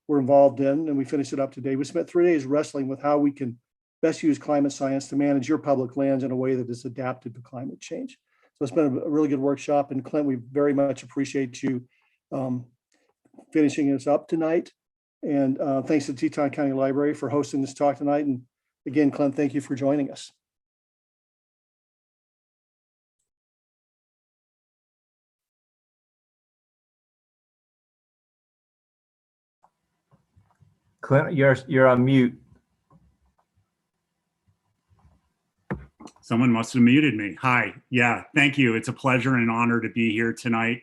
we're involved in, and we finished it up today. We spent 3 days wrestling with how we can best use climate science to manage your public lands in a way that is adapted to climate change. So it's been a really good workshop. And Clint, we very much appreciate you finishing us up tonight. And thanks to Teton County Library for hosting this talk tonight. And again, Clint, thank you for joining us. Clint, you're on mute. Someone must have muted me. Hi. Yeah, thank you. It's a pleasure and an honor to be here tonight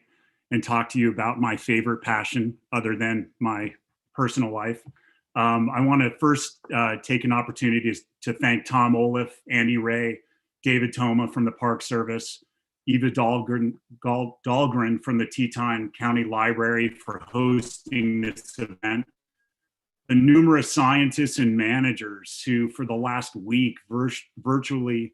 and talk to you about my favorite passion other than my personal life. I want to first take an opportunity to thank Tom Olaf, Andy Ray, David Toma from the Park Service, Eva Dahlgren from the Teton County Library for hosting this event, the numerous scientists and managers who for the last week virtually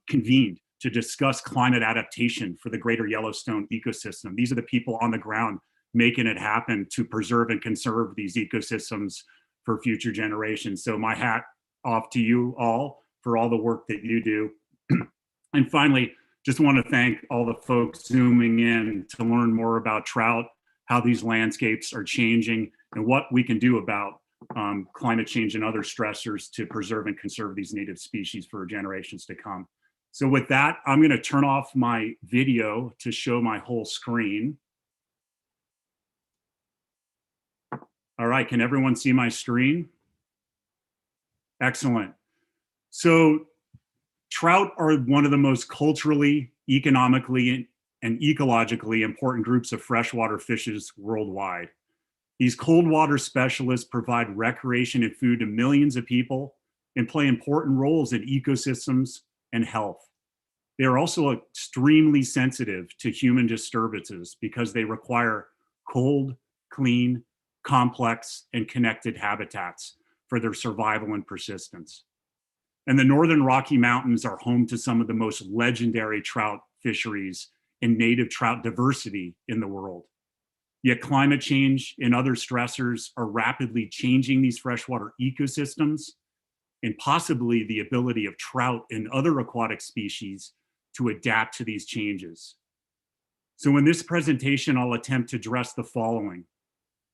convened to discuss climate adaptation for the greater Yellowstone ecosystem. These are the people on the ground making it happen to preserve and conserve these ecosystems for future generations. So my hat off to you all for all the work that you do. And finally, just want to thank all the folks zooming in to learn more about trout, how these landscapes are changing, and what we can do about climate change and other stressors to preserve and conserve these native species for generations to come. So with that, I'm going to turn off my video to show my whole screen. All right, can everyone see my screen? Excellent. So trout are one of the most culturally, economically, and ecologically important groups of freshwater fishes worldwide. These cold water specialists provide recreation and food to millions of people and play important roles in ecosystems and health. They are also extremely sensitive to human disturbances because they require cold, clean, complex, and connected habitats for their survival and persistence. And the Northern Rocky Mountains are home to some of the most legendary trout fisheries and native trout diversity in the world. Yet climate change and other stressors are rapidly changing these freshwater ecosystems and possibly the ability of trout and other aquatic species to adapt to these changes. So in this presentation, I'll attempt to address the following.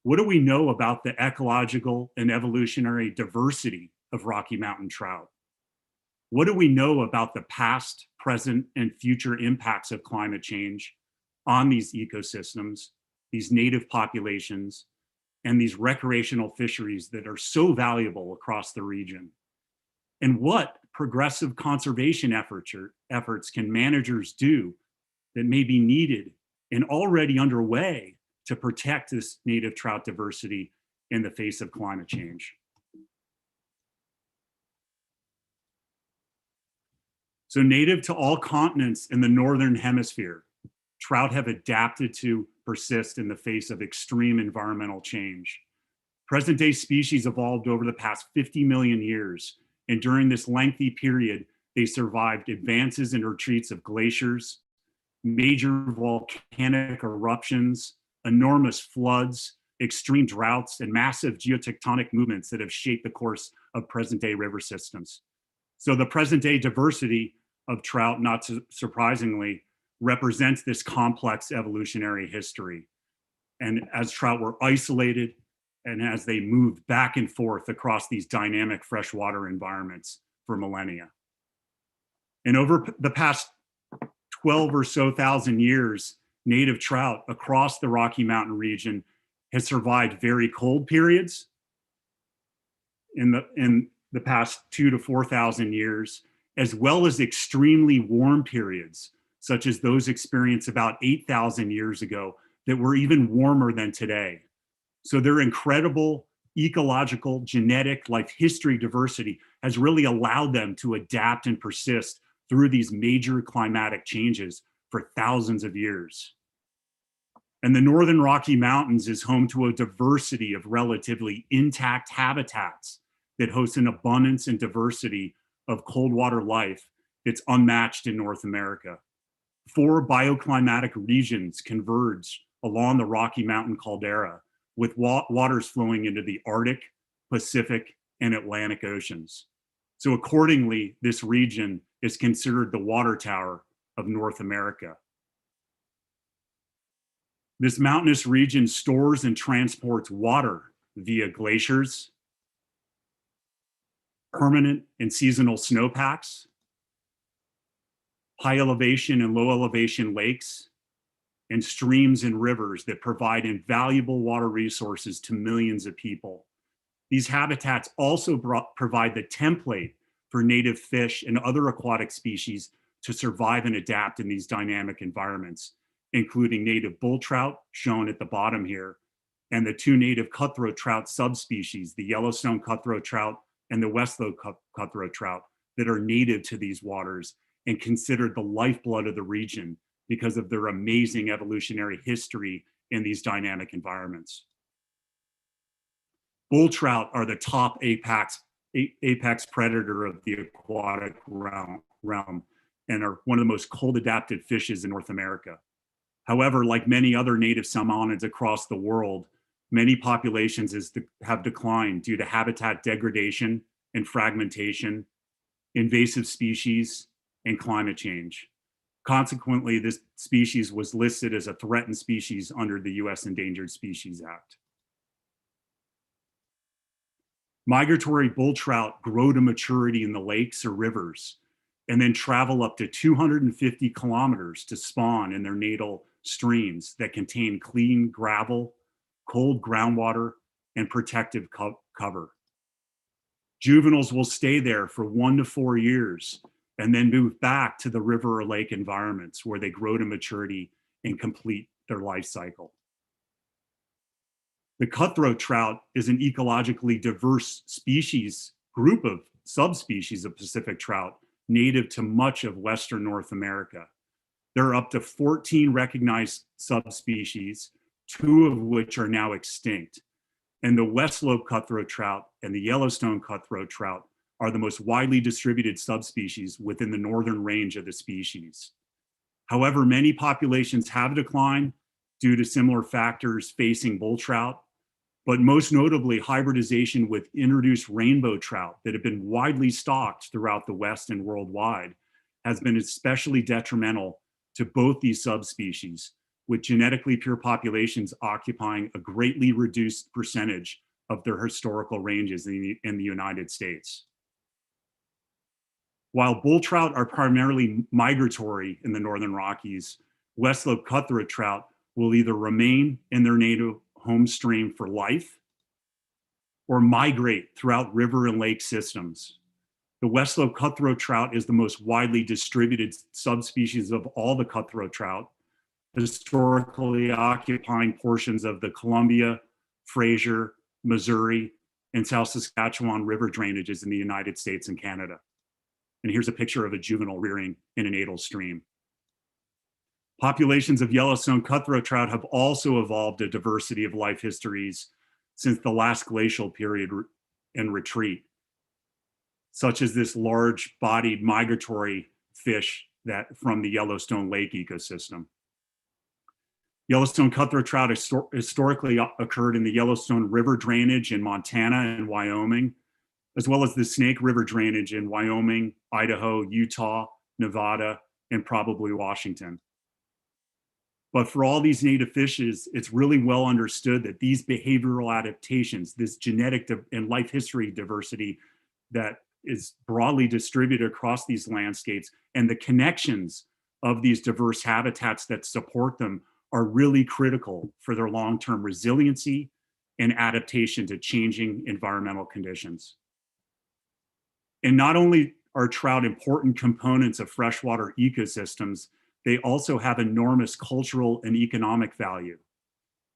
What do we know about the ecological and evolutionary diversity of Rocky Mountain trout? What do we know about the past, present, and future impacts of climate change on these ecosystems, these native populations, and these recreational fisheries that are so valuable across the region? And what progressive conservation efforts can managers do that may be needed and already underway to protect this native trout diversity in the face of climate change? So native to all continents in the Northern Hemisphere, trout have adapted to persist in the face of extreme environmental change. Present-day species evolved over the past 50 million years, and during this lengthy period, they survived advances and retreats of glaciers, major volcanic eruptions, enormous floods, extreme droughts, and massive geotectonic movements that have shaped the course of present-day river systems. So the present-day diversity of trout, not surprisingly, represents this complex evolutionary history. And as trout were isolated and as they moved back and forth across these dynamic freshwater environments for millennia. And over the past 12 or so thousand years, native trout across the Rocky Mountain region has survived very cold periods in the past 2,000 to 4,000 years, as well as extremely warm periods, such as those experienced about 8,000 years ago that were even warmer than today. So their incredible ecological, genetic, life history diversity has really allowed them to adapt and persist through these major climatic changes for thousands of years. And the Northern Rocky Mountains is home to a diversity of relatively intact habitats that host an abundance and diversity of cold water life that's unmatched in North America. 4 bioclimatic regions converge along the Rocky Mountain caldera, with waters flowing into the Arctic, Pacific, and Atlantic Oceans. So accordingly, this region is considered the water tower of North America. This mountainous region stores and transports water via glaciers, permanent and seasonal snowpacks, high elevation and low elevation lakes, and streams and rivers that provide invaluable water resources to millions of people. These habitats also provide the template for native fish and other aquatic species to survive and adapt in these dynamic environments, including native bull trout, shown at the bottom here, and the two native cutthroat trout subspecies, the Yellowstone cutthroat trout and the Westlow cutthroat trout, that are native to these waters and considered the lifeblood of the region because of their amazing evolutionary history in these dynamic environments. Bull trout are the top apex predator of the aquatic realm and are one of the most cold adapted fishes in North America. However, like many other native salmonids across the world, many populations have declined due to habitat degradation and fragmentation, invasive species, and climate change. Consequently, this species was listed as a threatened species under the US Endangered Species Act. Migratory bull trout grow to maturity in the lakes or rivers and then travel up to 250 kilometers to spawn in their natal streams that contain clean gravel, cold groundwater, and protective cover. Juveniles will stay there for 1 to 4 years and then move back to the river or lake environments where they grow to maturity and complete their life cycle. The cutthroat trout is an ecologically diverse species, group of subspecies of Pacific trout native to much of Western North America. There are up to 14 recognized subspecies, 2 of which are now extinct. And the Westlow cutthroat trout and the Yellowstone cutthroat trout are the most widely distributed subspecies within the northern range of the species. However, many populations have declined due to similar factors facing bull trout, but most notably hybridization with introduced rainbow trout that have been widely stocked throughout the West and worldwide has been especially detrimental to both these subspecies, with genetically pure populations occupying a greatly reduced percentage of their historical ranges in the United States. While bull trout are primarily migratory in the Northern Rockies, Westlow cutthroat trout will either remain in their native home stream for life or migrate throughout river and lake systems. The Westlow cutthroat trout is the most widely distributed subspecies of all the cutthroat trout, historically occupying portions of the Columbia, Fraser, Missouri, and South Saskatchewan river drainages in the United States and Canada. And here's a picture of a juvenile rearing in a natal stream. Populations of Yellowstone cutthroat trout have also evolved a diversity of life histories since the last glacial period and retreat, such as this large-bodied migratory fish that from the Yellowstone lake ecosystem. Yellowstone cutthroat trout historically occurred in the Yellowstone River drainage in Montana and Wyoming, as well as the Snake River drainage in Wyoming, Idaho, Utah, Nevada, and probably Washington. But for all these native fishes, it's really well understood that these behavioral adaptations, this genetic and life history diversity that is broadly distributed across these landscapes, and the connections of these diverse habitats that support them are really critical for their long-term resiliency and adaptation to changing environmental conditions. And not only are trout important components of freshwater ecosystems, they also have enormous cultural and economic value.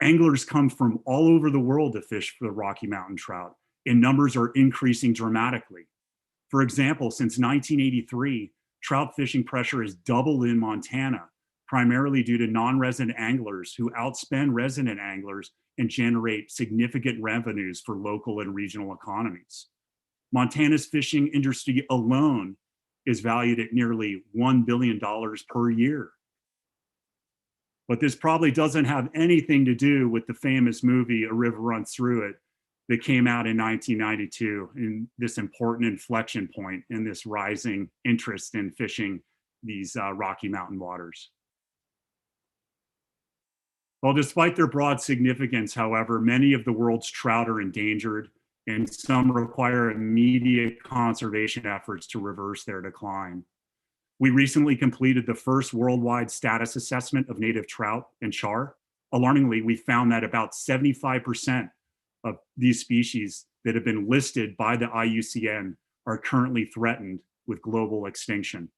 Anglers come from all over the world to fish for the Rocky Mountain trout, and numbers are increasing dramatically. For example, since 1983, trout fishing pressure has doubled in Montana, primarily due to non-resident anglers who outspend resident anglers and generate significant revenues for local and regional economies. Montana's fishing industry alone is valued at nearly $1 billion per year. But this probably doesn't have anything to do with the famous movie A River Runs Through It that came out in 1992, and this important inflection point in this rising interest in fishing these Rocky Mountain waters. Well, despite their broad significance, however, many of the world's trout are endangered, and some require immediate conservation efforts to reverse their decline. We recently completed the first worldwide status assessment of native trout and char. Alarmingly, we found that about 75% of these species that have been listed by the IUCN are currently threatened with global extinction.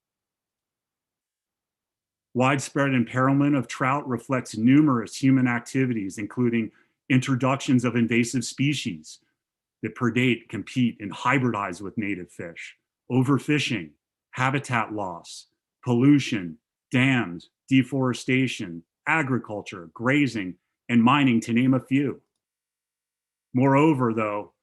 Widespread impairment of trout reflects numerous human activities, including introductions of invasive species that predate, compete, and hybridize with native fish, overfishing, habitat loss, pollution, dams, deforestation, agriculture, grazing, and mining, to name a few. Moreover, though,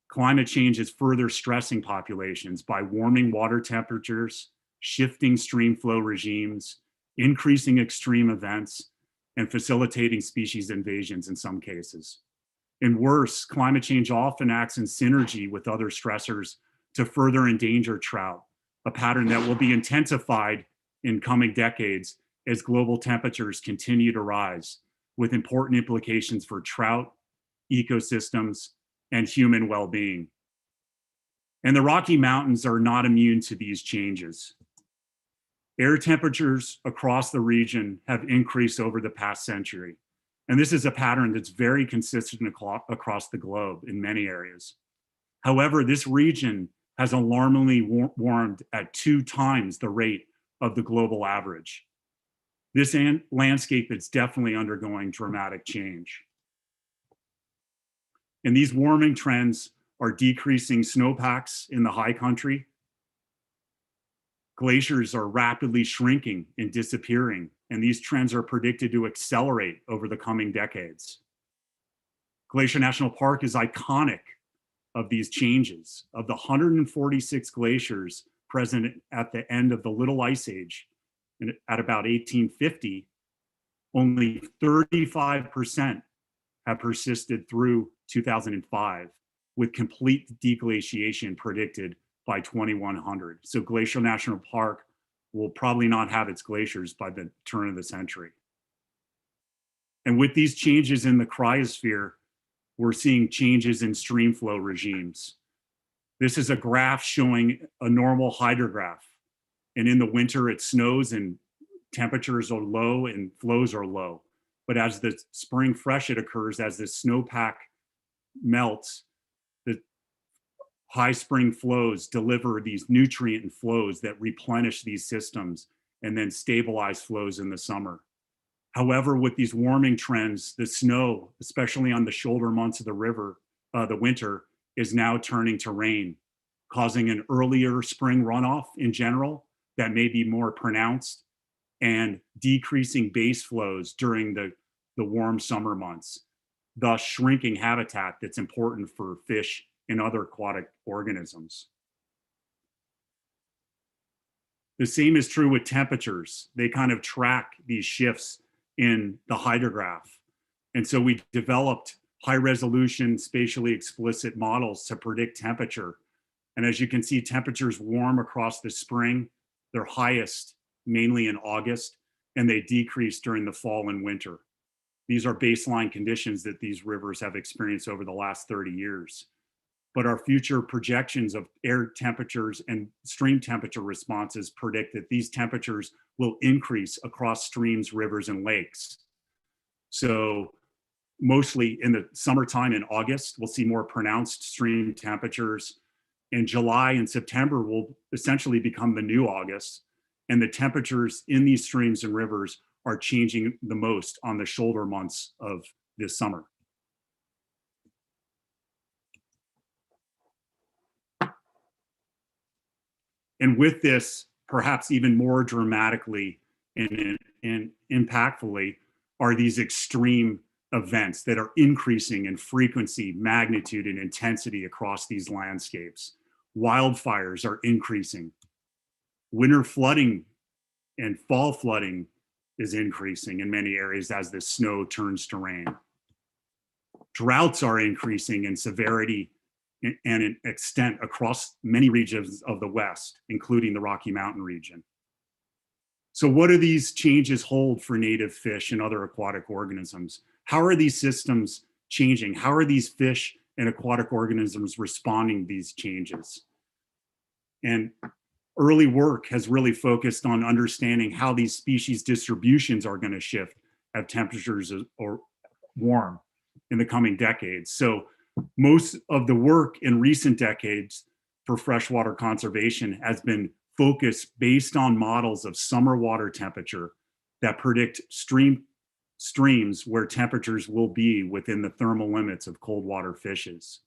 climate change is further stressing populations by warming water temperatures, shifting stream flow regimes, increasing extreme events, and facilitating species invasions in some cases. And worse, climate change often acts in synergy with other stressors to further endanger trout, a pattern that will be intensified in coming decades as global temperatures continue to rise, with important implications for trout, ecosystems, and human well-being. And the Rocky Mountains are not immune to these changes. Air temperatures across the region have increased over the past century. And this is a pattern that's very consistent across the globe in many areas. However, this region has alarmingly warmed at 2 times the rate of the global average. This landscape is definitely undergoing dramatic change. And these warming trends are decreasing snowpacks in the high country. Glaciers are rapidly shrinking and disappearing, and these trends are predicted to accelerate over the coming decades. Glacier National Park is iconic of these changes. Of the 146 glaciers present at the end of the Little Ice Age at about 1850, only 35% have persisted through 2005, with complete deglaciation predicted by 2100. So Glacier National Park will probably not have its glaciers by the turn of the century. And with these changes in the cryosphere, we're seeing changes in stream flow regimes. This is a graph showing a normal hydrograph. And in the winter, it snows and temperatures are low and flows are low. But as the spring freshet occurs, as the snowpack melts, the high spring flows deliver these nutrient flows that replenish these systems and then stabilize flows in the summer. However, with these warming trends, the snow, especially on the shoulder months of the winter, is now turning to rain, causing an earlier spring runoff in general that may be more pronounced, and decreasing base flows during the warm summer months, thus shrinking habitat that's important for fish and other aquatic organisms. The same is true with temperatures. They kind of track these shifts in the hydrograph. And so we developed high resolution, spatially explicit models to predict temperature. And as you can see, temperatures warm across the spring. They're highest mainly in August, and they decrease during the fall and winter. These are baseline conditions that these rivers have experienced over the last 30 years. But our future projections of air temperatures and stream temperature responses predict that these temperatures will increase across streams, rivers, and lakes. So mostly in the summertime in August, we'll see more pronounced stream temperatures. In July and September will essentially become the new August. And the temperatures in these streams and rivers are changing the most on the shoulder months of this summer. And with this, perhaps even more dramatically and impactfully, are these extreme events that are increasing in frequency, magnitude, and intensity across these landscapes. Wildfires are increasing. Winter flooding and fall flooding is increasing in many areas as the snow turns to rain. Droughts are increasing in severity and in extent across many regions of the West, including the Rocky Mountain region. So what do these changes hold for native fish and other aquatic organisms? How are these systems changing? How are these fish and aquatic organisms responding to these changes? And early work has really focused on understanding how these species distributions are going to shift as temperatures or warm in the coming decades. So most of the work in recent decades for freshwater conservation has been focused based on models of summer water temperature that predict streams where temperatures will be within the thermal limits of cold water fishes.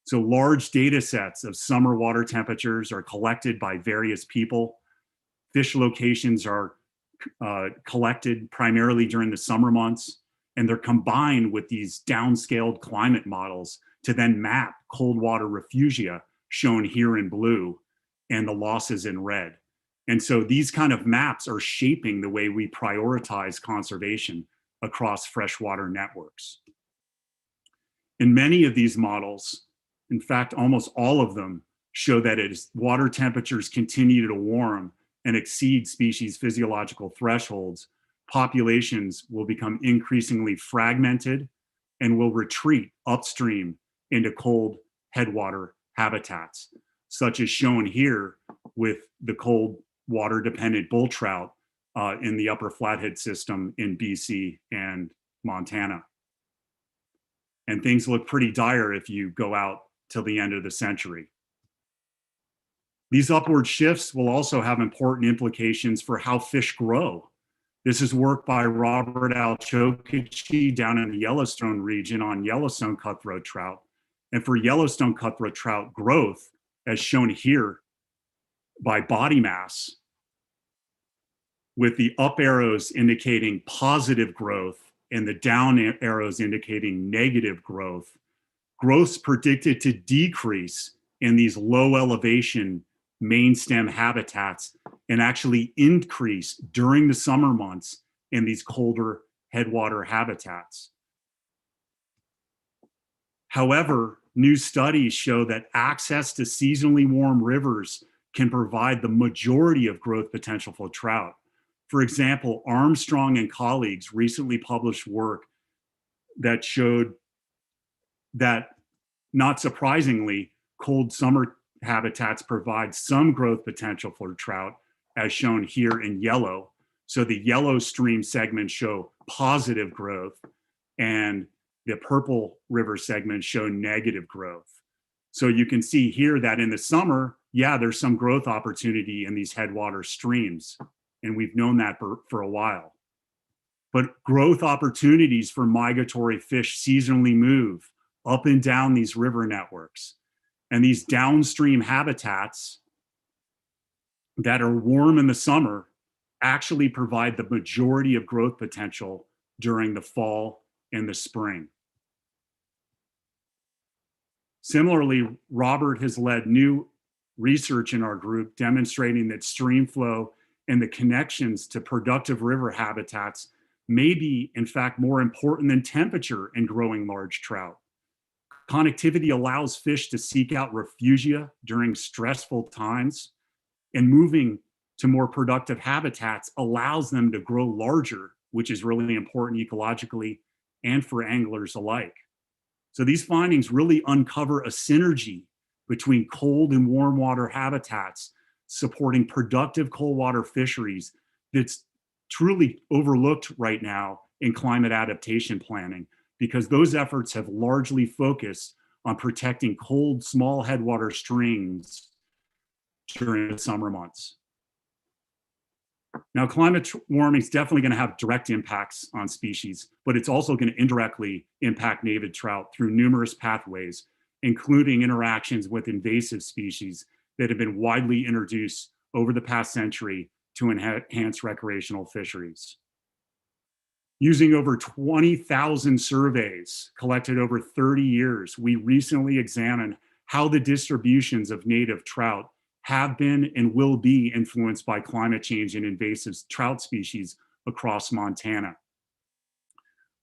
So large data sets of summer water temperatures are collected by various people. Fish locations are collected primarily during the summer months, and they're combined with these downscaled climate models to then map cold water refugia, shown here in blue, and the losses in red. And so these kind of maps are shaping the way we prioritize conservation across freshwater networks. In many of these models, in fact, almost all of them, show that as water temperatures continue to warm and exceed species physiological thresholds, populations will become increasingly fragmented and will retreat upstream into cold headwater habitats, such as shown here with the cold water dependent bull trout in the Upper Flathead system in BC and Montana. And things look pretty dire if you go out till the end of the century. These upward shifts will also have important implications for how fish grow. This is work by Robert Alchokichi down in the Yellowstone region on Yellowstone cutthroat trout. And for Yellowstone cutthroat trout growth, as shown here by body mass, with the up arrows indicating positive growth and the down arrows indicating negative growth, growth's predicted to decrease in these low elevation main stem habitats and actually increase during the summer months in these colder headwater habitats. However, new studies show that access to seasonally warm rivers can provide the majority of growth potential for trout. For example, Armstrong and colleagues recently published work that showed that, not surprisingly, cold summer habitats provide some growth potential for trout, as shown here in yellow. So the yellow stream segments show positive growth, and the purple river segments show negative growth. So you can see here that in the summer, yeah, there's some growth opportunity in these headwater streams, and we've known that for a while. But growth opportunities for migratory fish seasonally move up and down these river networks. And these downstream habitats that are warm in the summer actually provide the majority of growth potential during the fall and the spring. Similarly, Robert has led new research in our group demonstrating that stream flow and the connections to productive river habitats may be, in fact, more important than temperature in growing large trout. Connectivity allows fish to seek out refugia during stressful times, and moving to more productive habitats allows them to grow larger, which is really important ecologically and for anglers alike. So these findings really uncover a synergy between cold and warm water habitats supporting productive cold water fisheries that's truly overlooked right now in climate adaptation planning, because those efforts have largely focused on protecting cold, small headwater streams during the summer months. Now, climate warming is definitely going to have direct impacts on species, but it's also going to indirectly impact native trout through numerous pathways, including interactions with invasive species that have been widely introduced over the past century to enhance recreational fisheries. Using over 20,000 surveys collected over 30 years, we recently examined how the distributions of native trout have been and will be influenced by climate change and invasive trout species across Montana.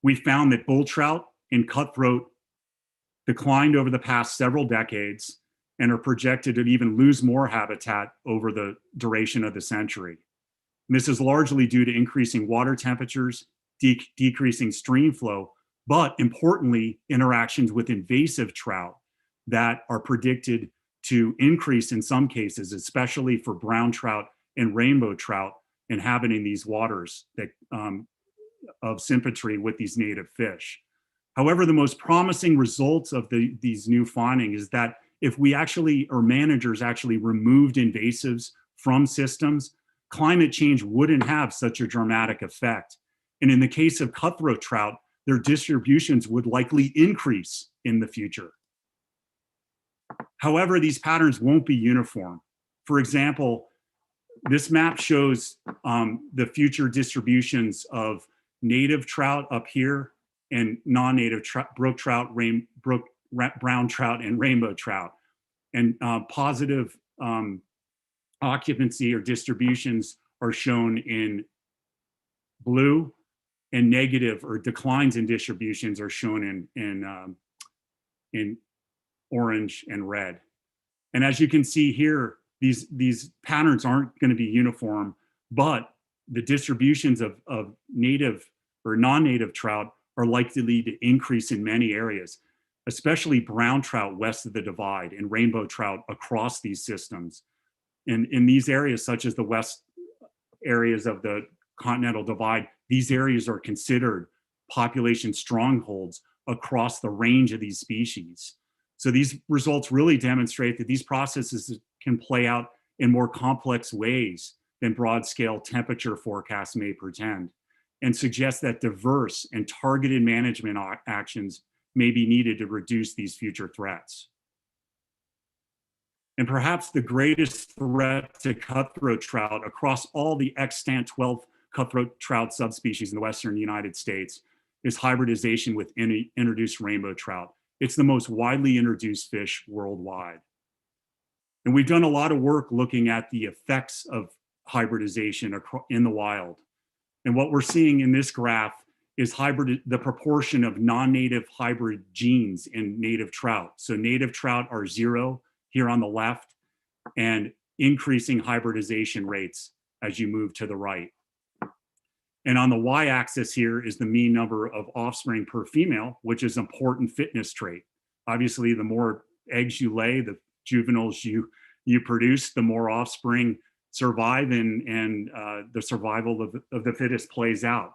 We found that bull trout and cutthroat declined over the past several decades and are projected to even lose more habitat over the duration of the century. And this is largely due to increasing water temperatures, decreasing stream flow, but importantly, interactions with invasive trout that are predicted to increase in some cases, especially for brown trout and rainbow trout inhabiting these waters that of symmetry with these native fish. However, the most promising results of these new findings is that if we actually, or managers actually removed invasives from systems, climate change wouldn't have such a dramatic effect. And in the case of cutthroat trout, their distributions would likely increase in the future. However, these patterns won't be uniform. For example, this map shows the future distributions of native trout up here and non-native brook trout, brown trout, and rainbow trout. And positive occupancy or distributions are shown in blue, and negative or declines in distributions are shown in orange and red. And as you can see here, these patterns aren't going to be uniform, but the distributions of native or non-native trout are likely to increase in many areas, especially brown trout west of the divide and rainbow trout across these systems. And in these areas, such as the west areas of the continental divide, these areas are considered population strongholds across the range of these species. So these results really demonstrate that these processes can play out in more complex ways than broad-scale temperature forecasts may pretend, and suggest that diverse and targeted management actions may be needed to reduce these future threats. And perhaps the greatest threat to cutthroat trout across all the extant 12 cutthroat trout subspecies in the Western United States is hybridization with introduced rainbow trout. It's the most widely introduced fish worldwide. And we've done a lot of work looking at the effects of hybridization in the wild. And what we're seeing in this graph is the proportion of non-native hybrid genes in native trout. So native trout are 0 here on the left, and increasing hybridization rates as you move to the right. And on the y-axis here is the mean number of offspring per female, which is an important fitness trait. Obviously, the more eggs you lay, the juveniles you produce, the more offspring survive, and the survival of the fittest plays out.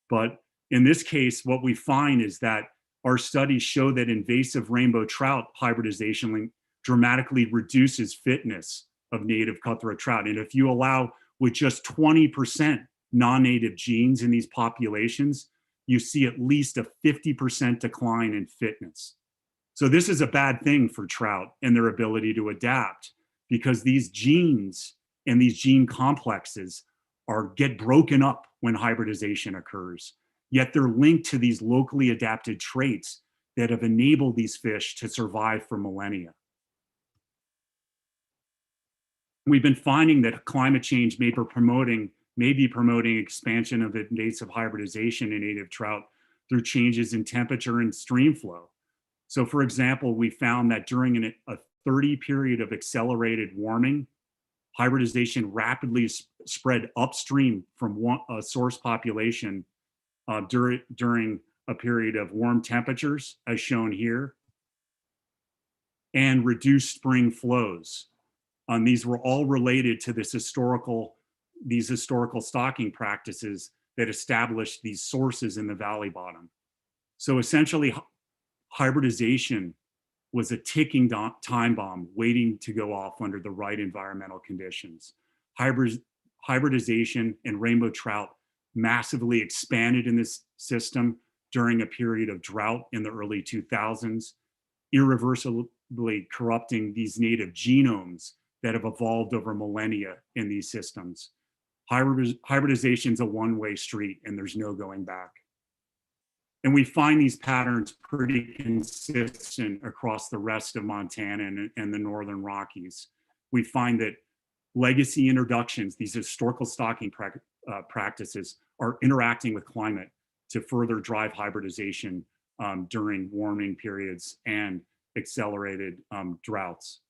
But in this case, what we find is that our studies show that invasive rainbow trout hybridization dramatically reduces fitness of native cutthroat trout. And if you allow with just 20% non-native genes in these populations, you see at least a 50% decline in fitness. So this is a bad thing for trout and their ability to adapt, because these genes and these gene complexes get broken up when hybridization occurs. Yet they're linked to these locally adapted traits that have enabled these fish to survive for millennia. We've been finding that climate change may be promoting expansion of invasive hybridization in native trout through changes in temperature and stream flow. So for example, we found that during a 30 period of accelerated warming, hybridization rapidly spread upstream from a source population during a period of warm temperatures, as shown here, and reduced spring flows. These were all related to these historical stocking practices that established these sources in the valley bottom. So essentially, hybridization was a ticking time bomb waiting to go off under the right environmental conditions. Hybridization and rainbow trout massively expanded in this system during a period of drought in the early 2000s, irreversibly corrupting these native genomes that have evolved over millennia in these systems. Hybridization is a one-way street, and there's no going back. And we find these patterns pretty consistent across the rest of Montana and the Northern Rockies. We find that legacy introductions, these historical stocking practices, are interacting with climate to further drive hybridization during warming periods and accelerated droughts.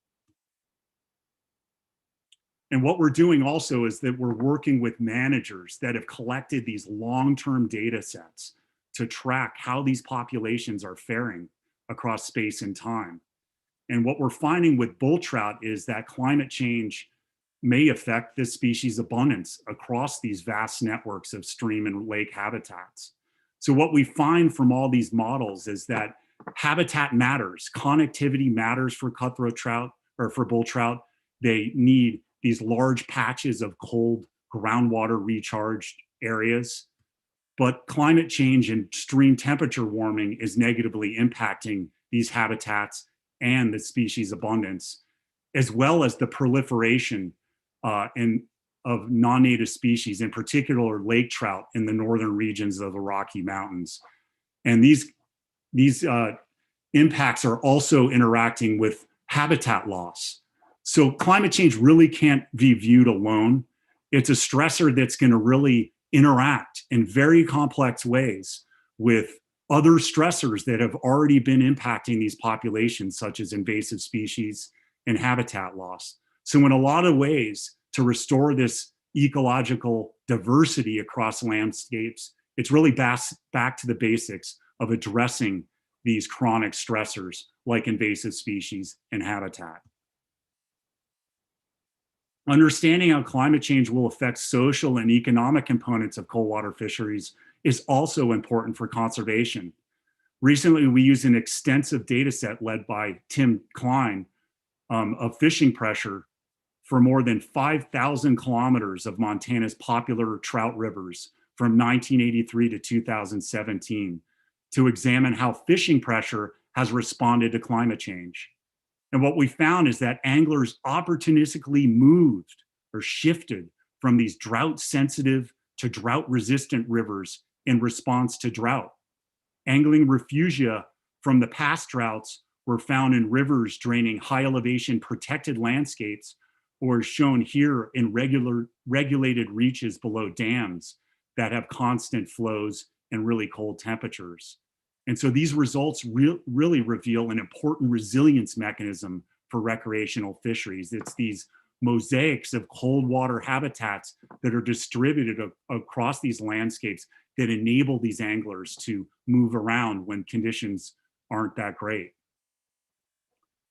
And what we're doing also is that we're working with managers that have collected these long-term data sets to track how these populations are faring across space and time. And what we're finding with bull trout is that climate change may affect this species abundance across these vast networks of stream and lake habitats. So what we find from all these models is that habitat matters. Connectivity matters for cutthroat trout or for bull trout. They need these large patches of cold groundwater recharged areas. But climate change and extreme temperature warming is negatively impacting these habitats and the species abundance, as well as the proliferation of non-native species, in particular lake trout in the northern regions of the Rocky Mountains. And these impacts are also interacting with habitat loss. So climate change really can't be viewed alone. It's a stressor that's going to really interact in very complex ways with other stressors that have already been impacting these populations, such as invasive species and habitat loss. So in a lot of ways, to restore this ecological diversity across landscapes, it's really back to the basics of addressing these chronic stressors like invasive species and habitat. Understanding how climate change will affect social and economic components of coldwater fisheries is also important for conservation. Recently, we used an extensive data set led by Tim Klein of fishing pressure for more than 5,000 kilometers of Montana's popular trout rivers from 1983 to 2017 to examine how fishing pressure has responded to climate change. And what we found is that anglers opportunistically moved or shifted from these drought sensitive to drought resistant rivers in response to drought. Angling refugia from the past droughts were found in rivers draining high elevation protected landscapes, or shown here in regulated reaches below dams that have constant flows and really cold temperatures. And so these results really reveal an important resilience mechanism for recreational fisheries. It's these mosaics of cold water habitats that are distributed across these landscapes that enable these anglers to move around when conditions aren't that great.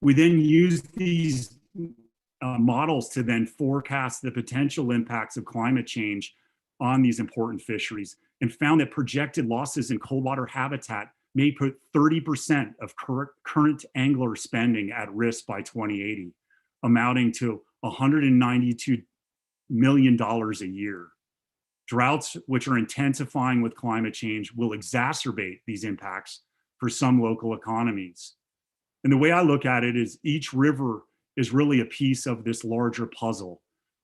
We then use these models to then forecast the potential impacts of climate change on these important fisheries, and found that projected losses in cold water habitat may put 30% of current angler spending at risk by 2080, amounting to $192 million a year. Droughts, which are intensifying with climate change, will exacerbate these impacts for some local economies. And the way I look at it is each river is really a piece of this larger puzzle.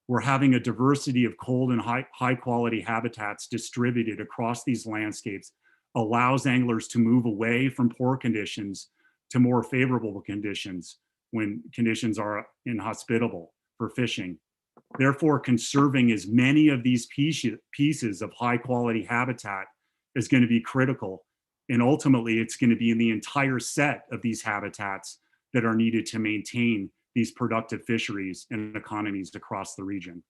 We're having a diversity of cold and high quality habitats distributed across these landscapes allows anglers to move away from poor conditions to more favorable conditions when conditions are inhospitable for fishing. Therefore, conserving as many of these pieces of high quality habitat is going to be critical. And ultimately, it's going to be in the entire set of these habitats that are needed to maintain these productive fisheries and economies across the region.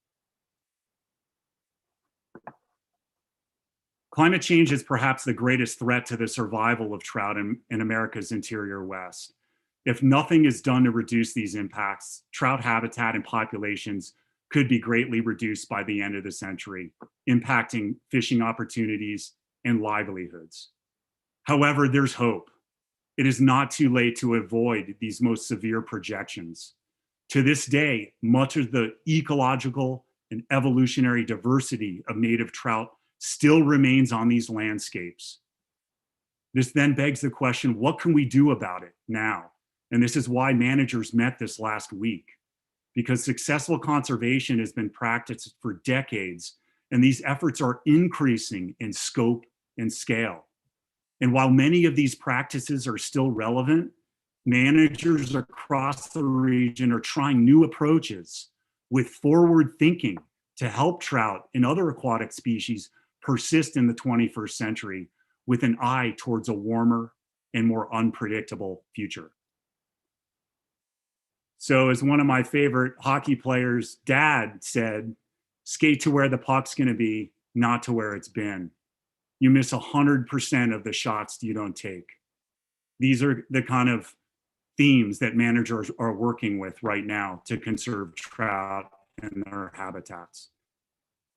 Climate change is perhaps the greatest threat to the survival of trout in America's interior West. If nothing is done to reduce these impacts, trout habitat and populations could be greatly reduced by the end of the century, impacting fishing opportunities and livelihoods. However, there's hope. It is not too late to avoid these most severe projections. To this day, much of the ecological and evolutionary diversity of native trout still remains on these landscapes. This then begs the question, what can we do about it now? And this is why managers met this last week, because successful conservation has been practiced for decades, and these efforts are increasing in scope and scale. And while many of these practices are still relevant, managers across the region are trying new approaches with forward thinking to help trout and other aquatic species persist in the 21st century with an eye towards a warmer and more unpredictable future. So as one of my favorite hockey players' dad said, skate to where the puck's gonna be, not to where it's been. You miss 100% of the shots you don't take. These are the kind of themes that managers are working with right now to conserve trout and their habitats.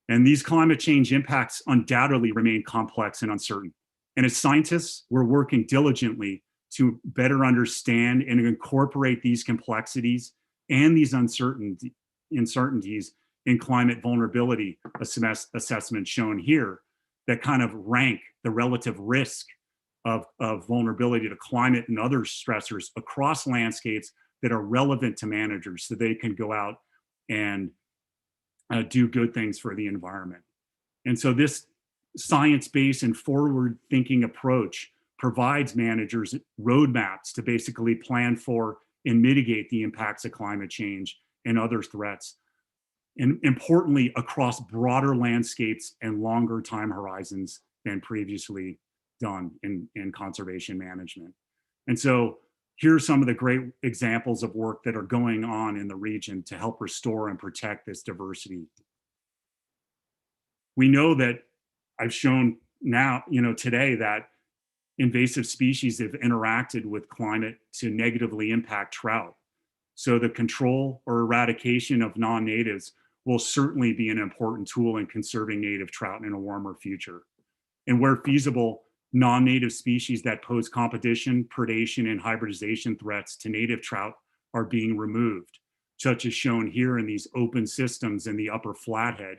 And these climate change impacts undoubtedly remain complex and uncertain. And as scientists, we're working diligently to better understand and incorporate these complexities and these uncertainties in climate vulnerability assessments shown here that kind of rank the relative risk of vulnerability to climate and other stressors across landscapes that are relevant to managers so they can go out and do good things for the environment. And so this science-based and forward-thinking approach provides managers roadmaps to basically plan for and mitigate the impacts of climate change and other threats. And importantly, across broader landscapes and longer time horizons than previously done in conservation management. And so here are some of the great examples of work that are going on in the region to help restore and protect this diversity. We know that I've shown now, today that invasive species have interacted with climate to negatively impact trout. So the control or eradication of non-natives will certainly be an important tool in conserving native trout in a warmer future. And where feasible, non-native species that pose competition, predation, and hybridization threats to native trout are being removed, such as shown here in these open systems in the upper Flathead,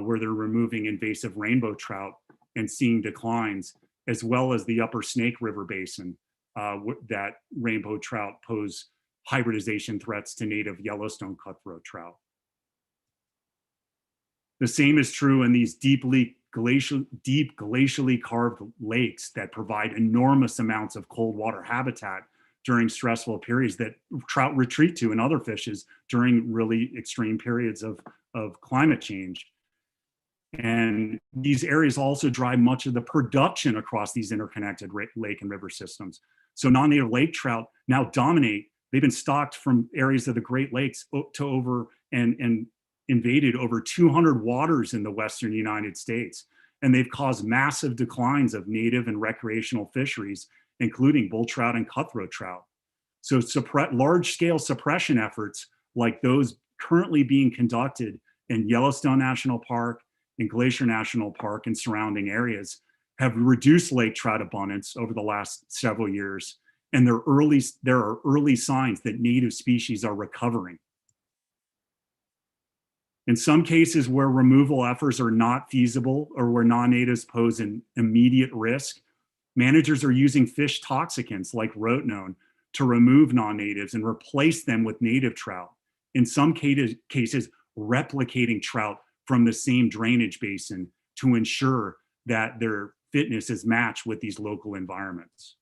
where they're removing invasive rainbow trout and seeing declines, as well as the upper Snake River Basin, that rainbow trout pose hybridization threats to native Yellowstone cutthroat trout. The same is true in these deep glacially carved lakes that provide enormous amounts of cold water habitat during stressful periods that trout retreat to and other fishes during really extreme periods of climate change. And these areas also drive much of the production across these interconnected lake and river systems. So non-native lake trout now dominate. They've been stocked from areas of the Great Lakes to over and invaded over 200 waters in the Western United States. And they've caused massive declines of native and recreational fisheries, including bull trout and cutthroat trout. So large-scale suppression efforts like those currently being conducted in Yellowstone National Park and Glacier National Park and surrounding areas have reduced lake trout abundance over the last several years. And there are early signs that native species are recovering. In some cases where removal efforts are not feasible or where non-natives pose an immediate risk, managers are using fish toxicants like rotenone to remove non-natives and replace them with native trout. In some cases, replicating trout from the same drainage basin to ensure that their fitness is matched with these local environments.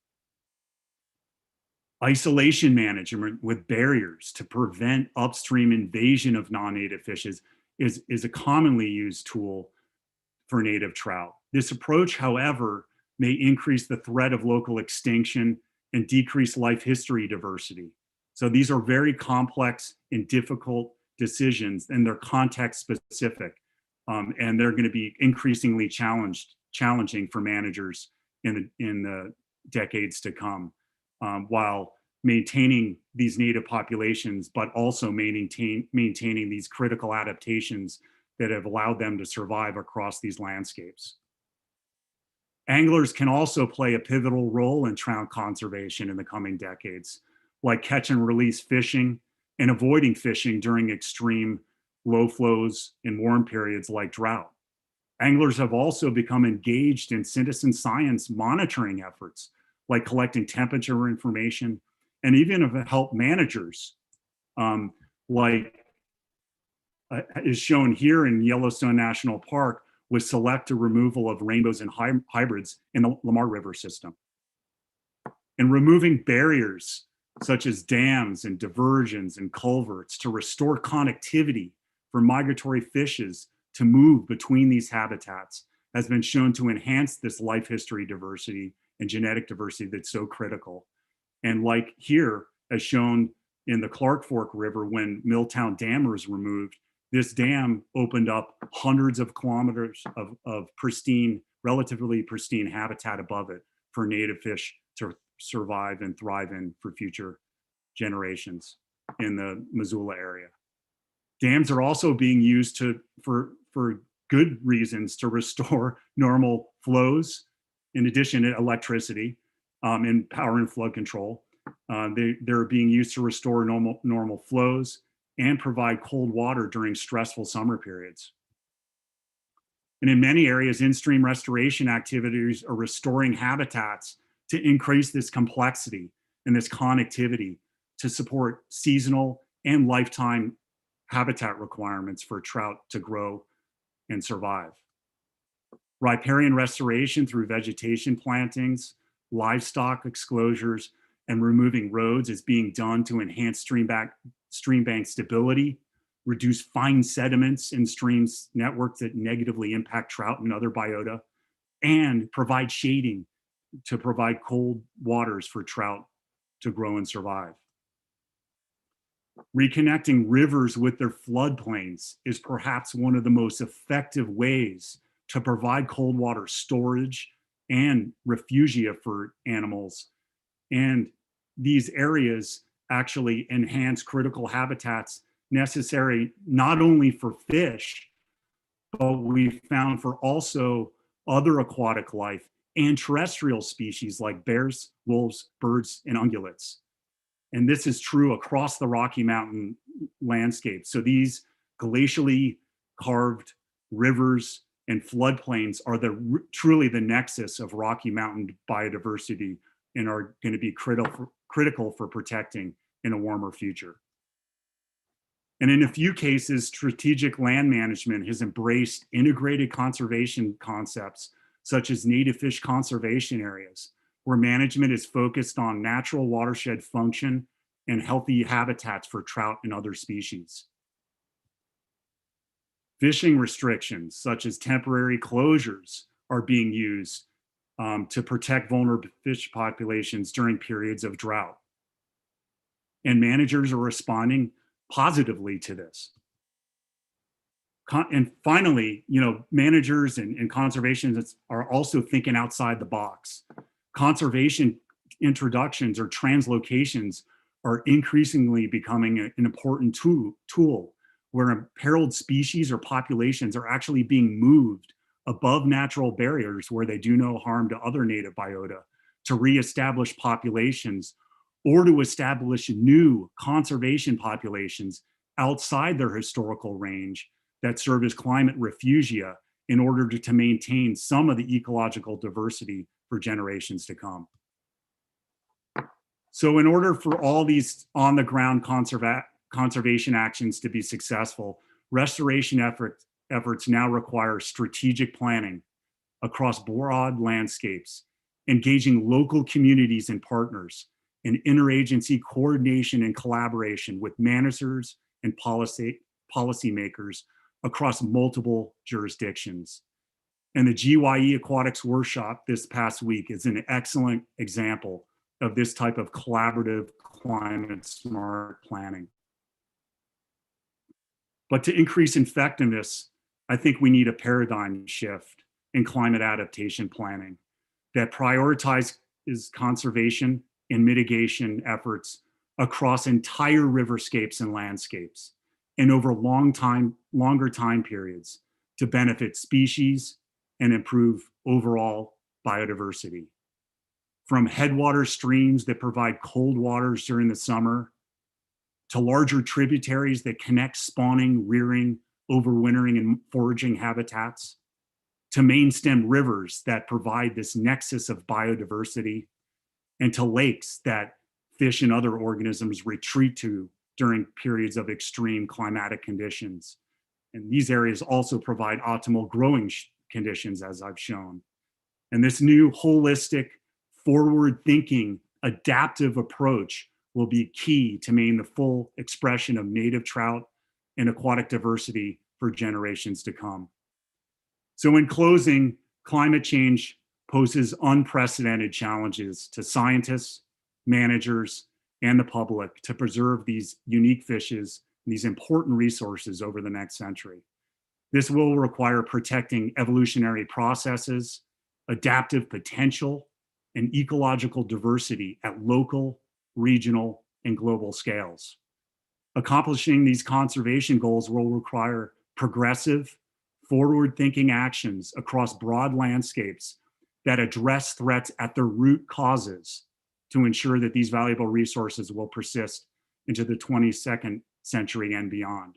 Isolation management with barriers to prevent upstream invasion of non-native fishes is a commonly used tool for native trout. This approach, however, may increase the threat of local extinction and decrease life history diversity. So these are very complex and difficult decisions, and they're context specific. And they're going to be increasingly challenging for managers in the decades to come, while maintaining these native populations, but also maintaining these critical adaptations that have allowed them to survive across these landscapes. Anglers can also play a pivotal role in trout conservation in the coming decades, like catch and release fishing and avoiding fishing during extreme low flows in warm periods like drought. Anglers have also become engaged in citizen science monitoring efforts, like collecting temperature information, and even have helped managers, is shown here in Yellowstone National Park with selective removal of rainbows and hybrids in the Lamar River system. And removing barriers such as dams and diversions and culverts to restore connectivity for migratory fishes to move between these habitats has been shown to enhance this life history diversity and genetic diversity that's so critical. And like here, as shown in the Clark Fork River, when Milltown Dam was removed, this dam opened up hundreds of kilometers of pristine, relatively pristine habitat above it for native fish to survive and thrive in for future generations in the Missoula area. Dams are also being used for good reasons to restore normal flows, in addition to electricity and power and flood control. They're being used to restore normal flows and provide cold water during stressful summer periods. And in many areas, in-stream restoration activities are restoring habitats to increase this complexity and this connectivity to support seasonal and lifetime habitat requirements for trout to grow and survive. Riparian restoration through vegetation plantings, livestock exclosures, and removing roads is being done to enhance stream bank stability, reduce fine sediments in streams networks that negatively impact trout and other biota, and provide shading to provide cold waters for trout to grow and survive. Reconnecting rivers with their floodplains is perhaps one of the most effective ways to provide cold water storage and refugia for animals. And these areas actually enhance critical habitats necessary not only for fish, but we found for also other aquatic life and terrestrial species like bears, wolves, birds, and ungulates. And this is true across the Rocky Mountain landscape. So these glacially carved rivers and floodplains are truly the nexus of Rocky Mountain biodiversity and are going to be critical for protecting in a warmer future. And in a few cases, strategic land management has embraced integrated conservation concepts such as native fish conservation areas, where management is focused on natural watershed function and healthy habitats for trout and other species. Fishing restrictions, such as temporary closures, are being used to protect vulnerable fish populations during periods of drought. And managers are responding positively to this. And finally, managers and conservationists are also thinking outside the box. Conservation introductions or translocations are increasingly becoming an important tool where imperiled species or populations are actually being moved above natural barriers where they do no harm to other native biota to reestablish populations or to establish new conservation populations outside their historical range that serve as climate refugia in order to maintain some of the ecological diversity for generations to come. So in order for all these on-the-ground conservation actions to be successful, restoration efforts now require strategic planning across broad landscapes, engaging local communities and partners, and interagency coordination and collaboration with managers and policymakers across multiple jurisdictions. And the GYE Aquatics Workshop this past week is an excellent example of this type of collaborative climate smart planning. But to increase effectiveness, I think we need a paradigm shift in climate adaptation planning that prioritizes conservation and mitigation efforts across entire riverscapes and landscapes and over longer time periods to benefit species and improve overall biodiversity. From headwater streams that provide cold waters during the summer, to larger tributaries that connect spawning, rearing, overwintering, and foraging habitats, to main stem rivers that provide this nexus of biodiversity, and to lakes that fish and other organisms retreat to during periods of extreme climatic conditions. And these areas also provide optimal growing conditions, as I've shown. And this new holistic, forward-thinking, adaptive approach will be key to maintain the full expression of native trout and aquatic diversity for generations to come. So in closing, climate change poses unprecedented challenges to scientists, managers, and the public to preserve these unique fishes, these important resources over the next century. This will require protecting evolutionary processes, adaptive potential, and ecological diversity at local, regional, and global scales. Accomplishing these conservation goals will require progressive, forward-thinking actions across broad landscapes that address threats at their root causes to ensure that these valuable resources will persist into the 22nd century and beyond.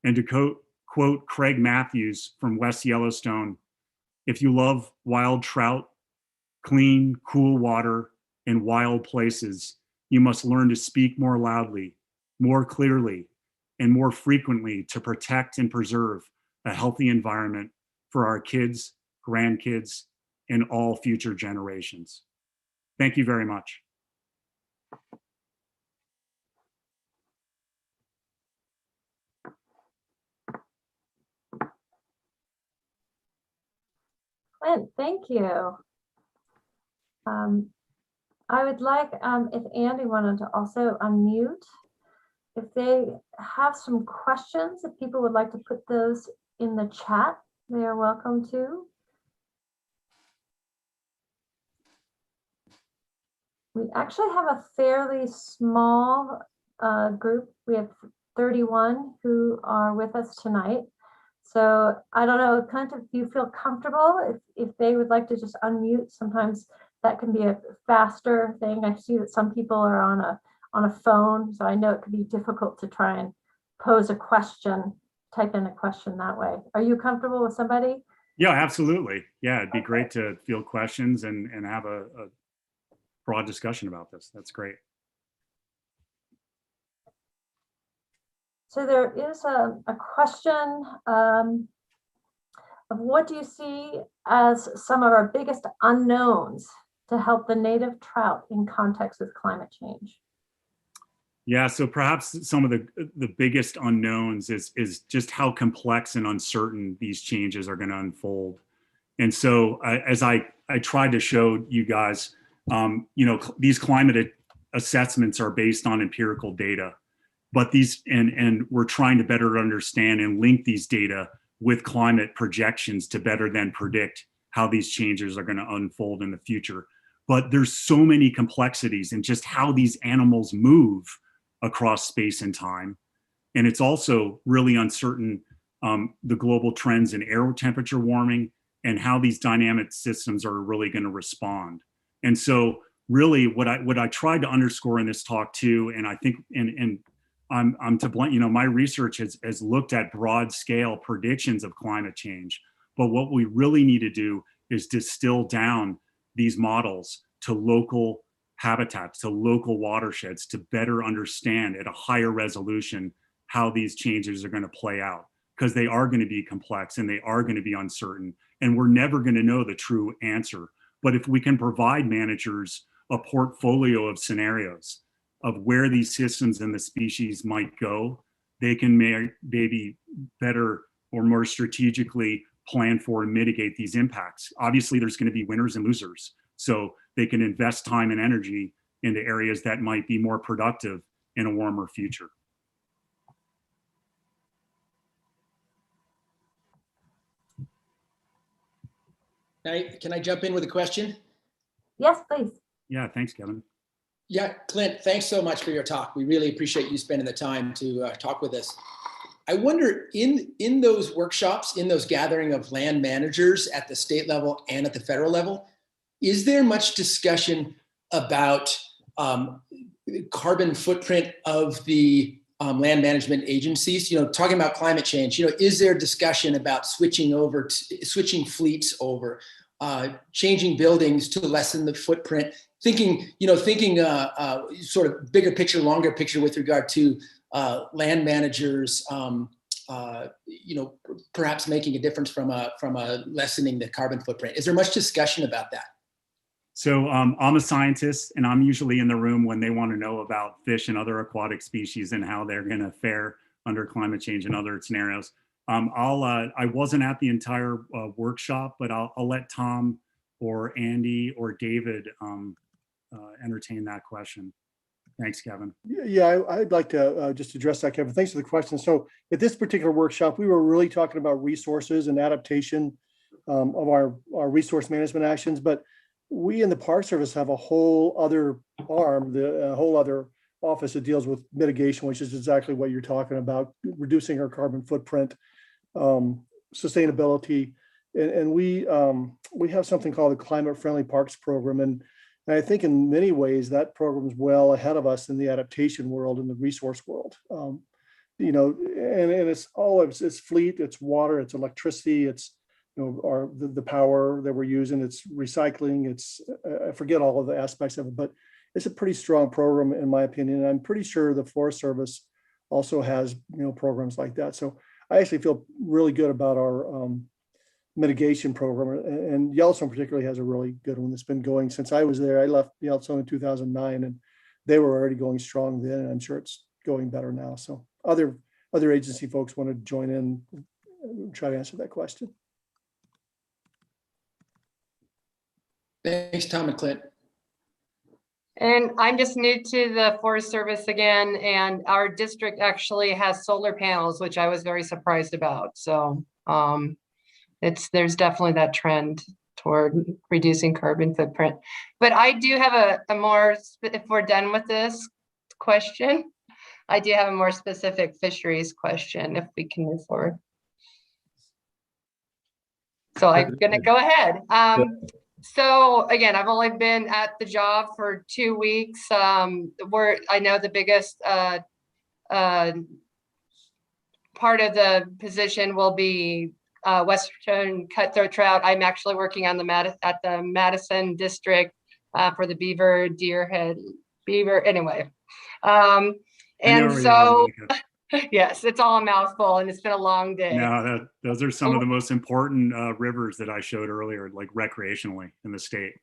And to quote Craig Matthews from West Yellowstone, "If you love wild trout, clean, cool water, and wild places, you must learn to speak more loudly, more clearly, and more frequently to protect and preserve a healthy environment for our kids, grandkids, and all future generations." Thank you very much. Clint, thank you. I would like if Andy wanted to also unmute. If they have some questions, if people would like to put those in the chat, they are welcome to. We actually have a fairly small group. We have 31 who are with us tonight. So I don't know, Clint, if you feel comfortable, if they would like to just unmute, sometimes that can be a faster thing. I see that some people are on a phone, so I know it could be difficult to try and pose a question, type in a question that way. Are you comfortable with somebody? Yeah, absolutely. Yeah, it'd be great to field questions and have a broad discussion about this. That's great. So there is a question of what do you see as some of our biggest unknowns to help the native trout in context with climate change? Yeah, so perhaps some of the biggest unknowns is just how complex and uncertain these changes are going to unfold. And so as I tried to show you guys, these climate assessments are based on empirical data, but and we're trying to better understand and link these data with climate projections to better then predict how these changes are going to unfold in the future. But there's so many complexities in just how these animals move across space and time. And it's also really uncertain, the global trends in air temperature warming and how these dynamic systems are really going to respond. And so really what I tried to underscore in this talk too, and I think, and I'm to blame, my research has looked at broad scale predictions of climate change, but what we really need to do is distill down these models to local habitats, to local watersheds, to better understand at a higher resolution how these changes are going to play out, because they are going to be complex and they are going to be uncertain, and we're never going to know the true answer. But if we can provide managers a portfolio of scenarios of where these systems and the species might go, they can maybe better or more strategically plan for and mitigate these impacts. Obviously, there's going to be winners and losers. So they can invest time and energy into areas that might be more productive in a warmer future. Can I jump in with a question? Yes, please. Yeah, thanks, Kevin. Yeah, Clint, thanks so much for your talk. We really appreciate you spending the time to talk with us. I wonder, in those workshops, in those gathering of land managers at the state level and at the federal level, is there much discussion about carbon footprint of the land management agencies? Talking about climate change, is there discussion about switching fleets over, changing buildings to lessen the footprint? Thinking sort of bigger picture, longer picture with regard to land managers, perhaps making a difference from a lessening the carbon footprint. Is there much discussion about that? So I'm a scientist, and I'm usually in the room when they want to know about fish and other aquatic species and how they're going to fare under climate change and other scenarios. I wasn't at the entire workshop, but I'll let Tom or Andy or David entertain that question. Thanks, Kevin. Yeah, I'd like to just address that, Kevin. Thanks for the question. So at this particular workshop, we were really talking about resources and adaptation of our resource management actions, but we in the Park Service have a whole other arm, the whole other office that deals with mitigation, which is exactly what you're talking about, reducing our carbon footprint, sustainability. And we have something called the Climate Friendly Parks Program. And I think in many ways that program is well ahead of us in the adaptation world and the resource world. You know, and it's fleet, it's water, it's electricity, it's, you know, the power that we're using, it's recycling, it's I forget all of the aspects of it, but it's a pretty strong program in my opinion. And I'm pretty sure the Forest Service also has, you know, programs like that. So I actually feel really good about our mitigation program, and Yellowstone particularly has a really good one that's been going since I was there. I left Yellowstone in 2009 and they were already going strong then, and I'm sure it's going better now. So other agency folks want to join in, try to answer that question. Thanks, Tom and Clint. And I'm just new to the Forest Service again, and our district actually has solar panels, which I was very surprised about. So there's definitely that trend toward reducing carbon footprint. But I do have a more, if we're done with this question, I do have a more specific fisheries question if we can move forward. So I'm gonna go ahead. So again, I've only been at the job for 2 weeks. I know the biggest part of the position will be Western Cutthroat Trout. I'm actually working on at the Madison district for the beaver, beaver, anyway. And so, yes, it's all a mouthful and it's been a long day. No, those are some of the most important rivers that I showed earlier, like recreationally in the state.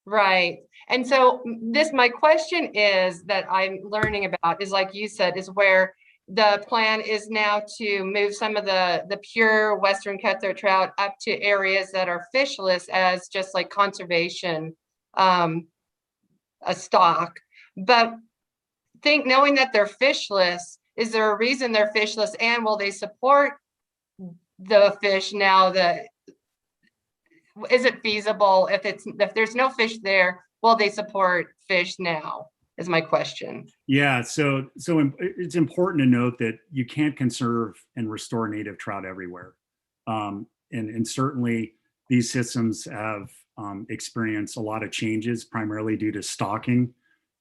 Right. And so my question is that I'm learning about is, like you said, is where the plan is now to move some of the pure Western Cutthroat Trout up to areas that are fishless as just like conservation, a stock. But knowing that they're fishless, is there a reason they're fishless, and will they support the fish now? Is it feasible if there's no fish there, will they support fish now? Is my question. Yeah, so it's important to note that you can't conserve and restore native trout everywhere. And certainly these systems have experienced a lot of changes, primarily due to stocking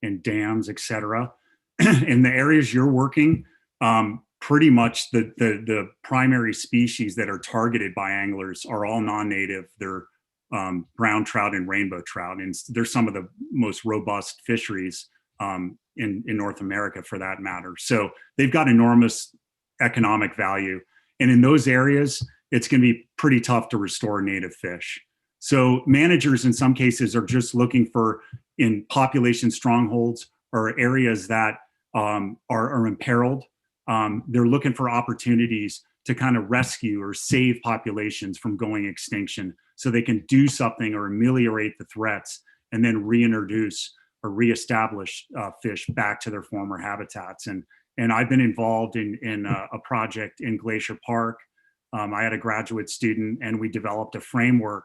and dams, et cetera. In the areas you're working, pretty much the primary species that are targeted by anglers are all non-native. They're brown trout and rainbow trout, and they're some of the most robust fisheries in North America, for that matter. So they've got enormous economic value, and in those areas, it's going to be pretty tough to restore native fish. So managers in some cases are just looking for, in population strongholds or areas that are imperiled, they're looking for opportunities to kind of rescue or save populations from going extinction, so they can do something or ameliorate the threats and then reintroduce or reestablish fish back to their former habitats. And I've been involved in a project in Glacier Park. I had a graduate student, and we developed a framework.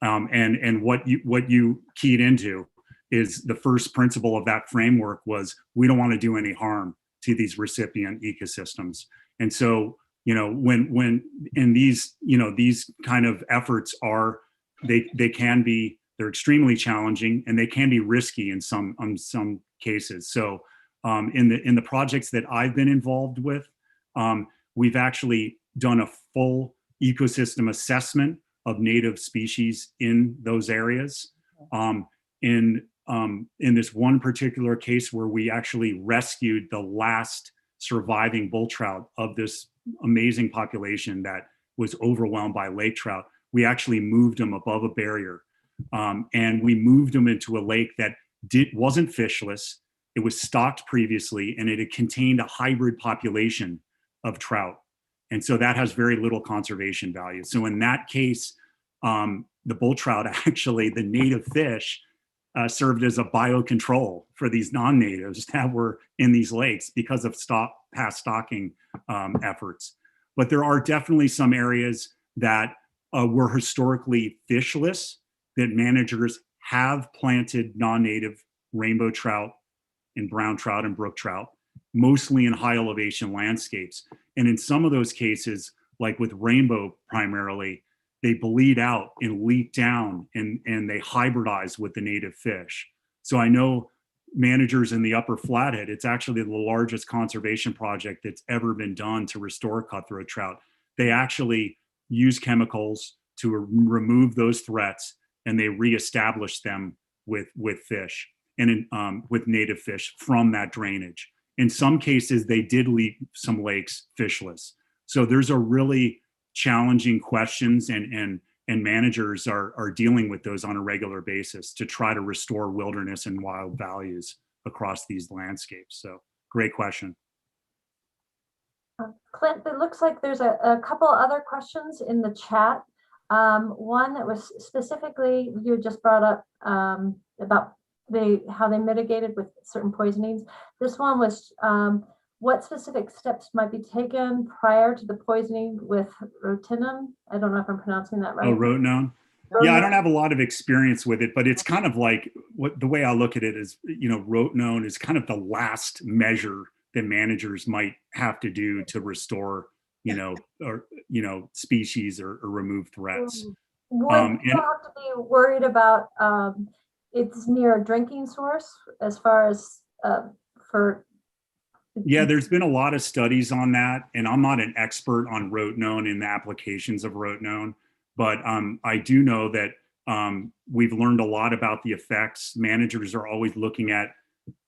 And what you keyed into is the first principle of that framework was, we don't want to do any harm to these recipient ecosystems. And so, you know, when in these, you know, these kind of efforts are, they're extremely challenging, and they can be risky in some cases. So in the projects that I've been involved with, we've actually done a full ecosystem assessment of native species in those areas. In this one particular case where we actually rescued the last surviving bull trout of this amazing population that was overwhelmed by lake trout, we actually moved them above a barrier. And we moved them into a lake that wasn't fishless. It was stocked previously, and it had contained a hybrid population of trout. And so that has very little conservation value. So in that case, the bull trout, actually, the native fish, served as a biocontrol for these non-natives that were in these lakes because of past stocking efforts. But there are definitely some areas that were historically fishless that managers have planted non-native rainbow trout and brown trout and brook trout, mostly in high elevation landscapes. And in some of those cases, like with rainbow primarily, they bleed out and leak down and they hybridize with the native fish. So I know managers in the Upper Flathead, it's actually the largest conservation project that's ever been done to restore cutthroat trout. They actually use chemicals to remove those threats, and they reestablish them with fish and with native fish from that drainage. In some cases, they did leave some lakes fishless. So there's a really challenging questions, and managers are dealing with those on a regular basis to try to restore wilderness and wild values across these landscapes. So great question. Clint, it looks like there's a couple other questions in the chat. One that was specifically, you just brought up about how they mitigated with certain poisonings. This one was, what specific steps might be taken prior to the poisoning with rotenone? I don't know if I'm pronouncing that right. Oh, rotenone? Yeah, I don't have a lot of experience with it, but it's kind of like the way I look at it is, rotenone is kind of the last measure that managers might have to do to restore, species or remove threats. Would you have to be worried about it's near a drinking source as far as for? Yeah, there's been a lot of studies on that, and I'm not an expert on rotenone and the applications of rotenone, but I do know that we've learned a lot about the effects. Managers are always looking at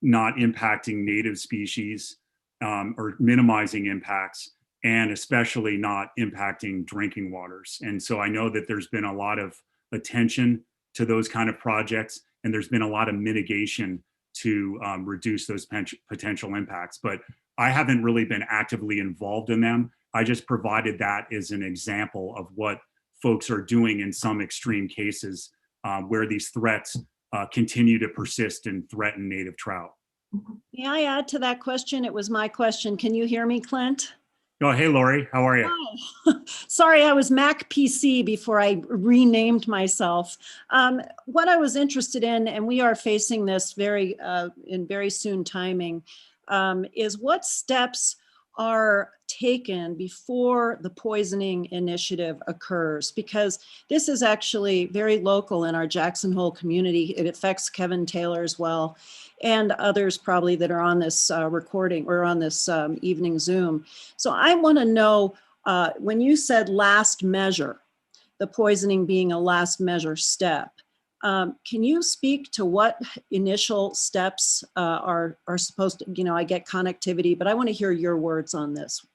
not impacting native species or minimizing impacts, and especially not impacting drinking waters. And so I know that there's been a lot of attention to those kind of projects, and there's been a lot of mitigation to reduce those potential impacts. But I haven't really been actively involved in them. I just provided that as an example of what folks are doing in some extreme cases where these threats continue to persist and threaten native trout. May I add to that question? It was my question. Can you hear me, Clint? Oh, hey, Lori, how are you? Hi. Sorry, I was Mac PC before I renamed myself. What I was interested in, and we are facing this in very soon timing, is what steps are taken before the poisoning initiative occurs, because this is actually very local in our Jackson Hole community. It affects Kevin Taylor as well, and others probably that are on this recording or on this evening Zoom. So I want to know, when you said last measure, the poisoning being a last measure step, can you speak to what initial steps are supposed to, I get connectivity, but I want to hear your words on this.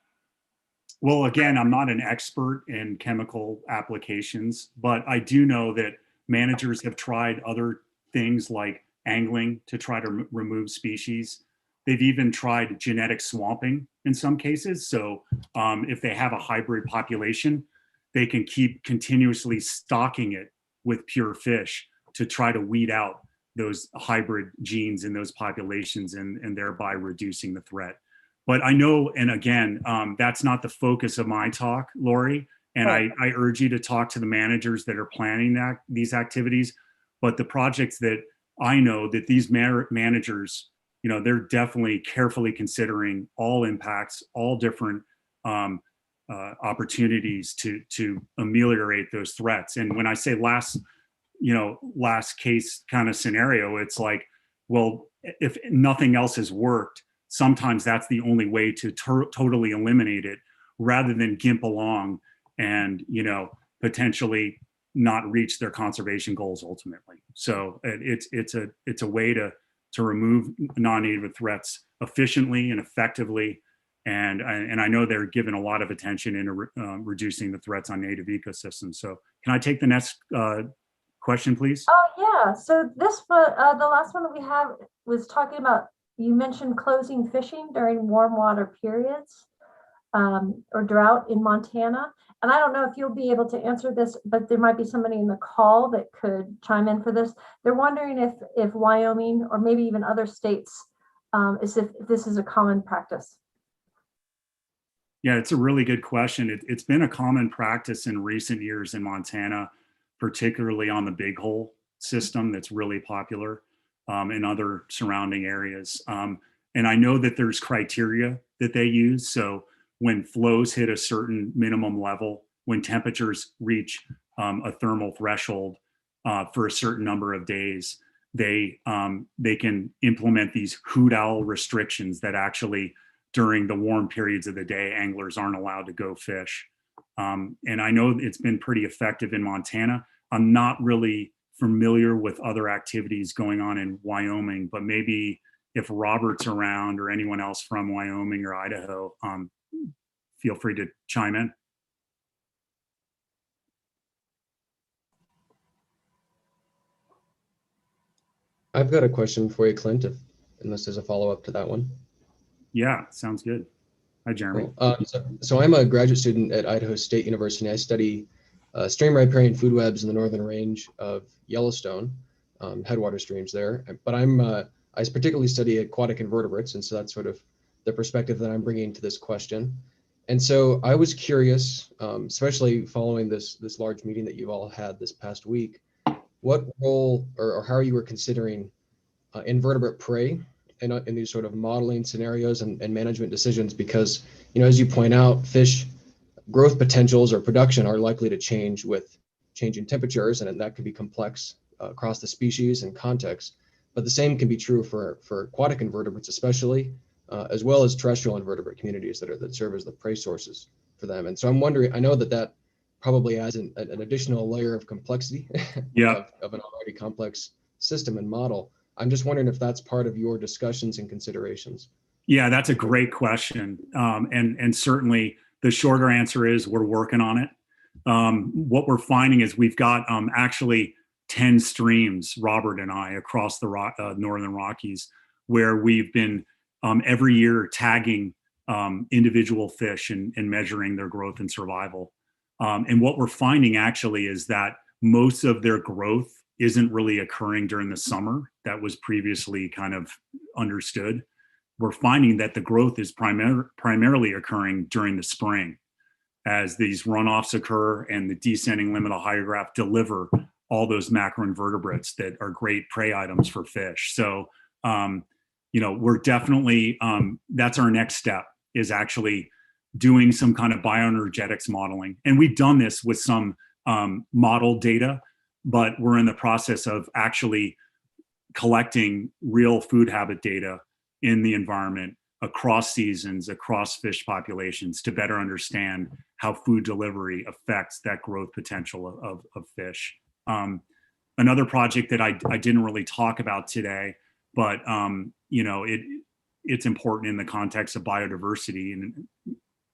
Well, again, I'm not an expert in chemical applications, but I do know that managers have tried other things like angling to try to remove species. They've even tried genetic swamping in some cases. So if they have a hybrid population, they can keep continuously stocking it with pure fish to try to weed out those hybrid genes in those populations and thereby reducing the threat. But I know, and again, that's not the focus of my talk, Lori, and I urge you to talk to the managers that are planning these activities. But the projects that I know that these managers, they're definitely carefully considering all impacts, all different opportunities to ameliorate those threats. And when I say last case kind of scenario, it's like, well, if nothing else has worked, sometimes that's the only way to totally eliminate it, rather than gimp along and, potentially not reach their conservation goals ultimately. So it's a way to remove non-native threats efficiently and effectively. And I know they're given a lot of attention in reducing the threats on native ecosystems. So can I take the next question, please? Oh, yeah. So this one, the last one that we have was talking about, you mentioned closing fishing during warm water periods. or drought in Montana. And I don't know if you'll be able to answer this, but there might be somebody in the call that could chime in for this. They're wondering if Wyoming or maybe even other states, if this is a common practice. Yeah, it's a really good question. It's been a common practice in recent years in Montana, particularly on the Big Hole system that's really popular in other surrounding areas. And I know that there's criteria that they use. So when flows hit a certain minimum level, when temperatures reach a thermal threshold for a certain number of days, they can implement these hoot owl restrictions that actually during the warm periods of the day, anglers aren't allowed to go fish. And I know it's been pretty effective in Montana. I'm not really familiar with other activities going on in Wyoming, but maybe if Robert's around or anyone else from Wyoming or Idaho, feel free to chime in. I've got a question for you, Clint, unless there's a follow-up to that one. Yeah, sounds good. Hi, Jeremy. Cool. So I'm a graduate student at Idaho State University. I study stream riparian food webs in the northern range of Yellowstone, headwater streams there. But I particularly study aquatic invertebrates, and so that's sort of the perspective that I'm bringing to this question. And so I was curious, especially following this large meeting that you've all had this past week, what role or how you were considering invertebrate prey in these sort of modeling scenarios and management decisions, because, as you point out, fish growth potentials or production are likely to change with changing temperatures, and that could be complex across the species and context. But the same can be true for aquatic invertebrates, especially, as well as terrestrial invertebrate communities that serve as the prey sources for them. And so I'm wondering, I know that probably adds an additional layer of complexity of an already complex system and model. I'm just wondering if that's part of your discussions and considerations. Yeah, that's a great question. And certainly the shorter answer is we're working on it. What we're finding is we've got actually 10 streams, Robert and I, across the Northern Rockies, where we've been every year tagging individual fish and measuring their growth and survival. And what we're finding actually is that most of their growth isn't really occurring during the summer. That was previously kind of understood. We're finding that the growth is primarily occurring during the spring as these runoffs occur and the descending limit of hydrograph deliver all those macroinvertebrates that are great prey items for fish. So, we're definitely, that's our next step, is actually doing some kind of bioenergetics modeling. And we've done this with some model data, but we're in the process of actually collecting real food habit data in the environment across seasons, across fish populations, to better understand how food delivery affects that growth potential of fish. Another project that I didn't really talk about today, but it's important in the context of biodiversity, and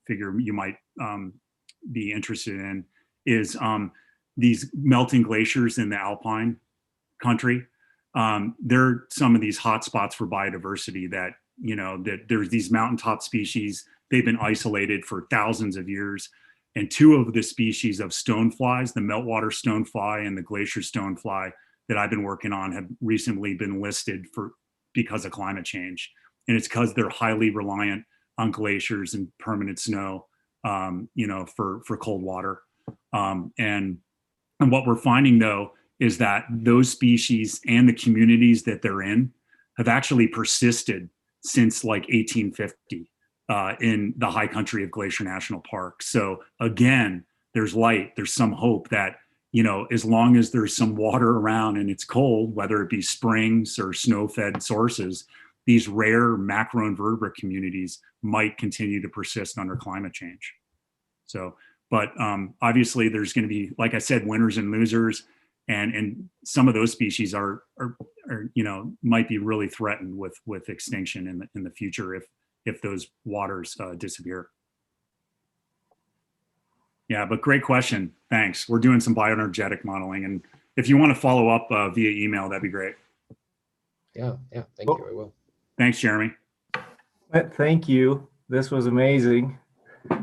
figure you might be interested in, is these melting glaciers in the alpine country. They're some of these hotspots for biodiversity that there's these mountaintop species. They've been isolated for thousands of years. And two of the species of stoneflies, the Meltwater Stone Fly and the Glacier Stone Fly that I've been working on, have recently been listed because of climate change. And it's because they're highly reliant on glaciers and permanent snow, for cold water. And what we're finding, though, is that those species and the communities that they're in have actually persisted since like 1850 in the high country of Glacier National Park. So again, there's light, there's some hope that, as long as there's some water around and it's cold, whether it be springs or snow-fed sources, these rare macroinvertebrate communities might continue to persist under climate change. So, but obviously there's going to be, like I said, winners and losers, and some of those species are might be really threatened with extinction in the future if those waters disappear. Yeah, but great question. Thanks. We're doing some bioenergetic modeling, and if you want to follow up via email, that'd be great. Yeah, thank you. I will. Thanks, Jeremy. Thank you. This was amazing.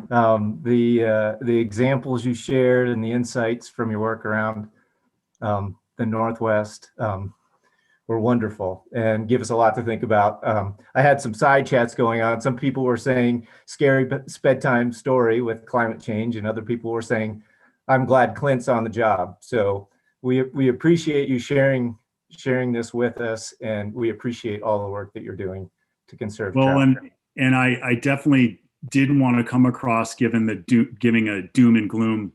The examples you shared and the insights from your work around the Northwest were wonderful and give us a lot to think about. I had some side chats going on. Some people were saying scary bedtime story with climate change, and other people were saying, I'm glad Clint's on the job. So we appreciate you sharing this with us, and we appreciate all the work that you're doing to conserve Well, trout. and I definitely didn't want to come across giving a doom and gloom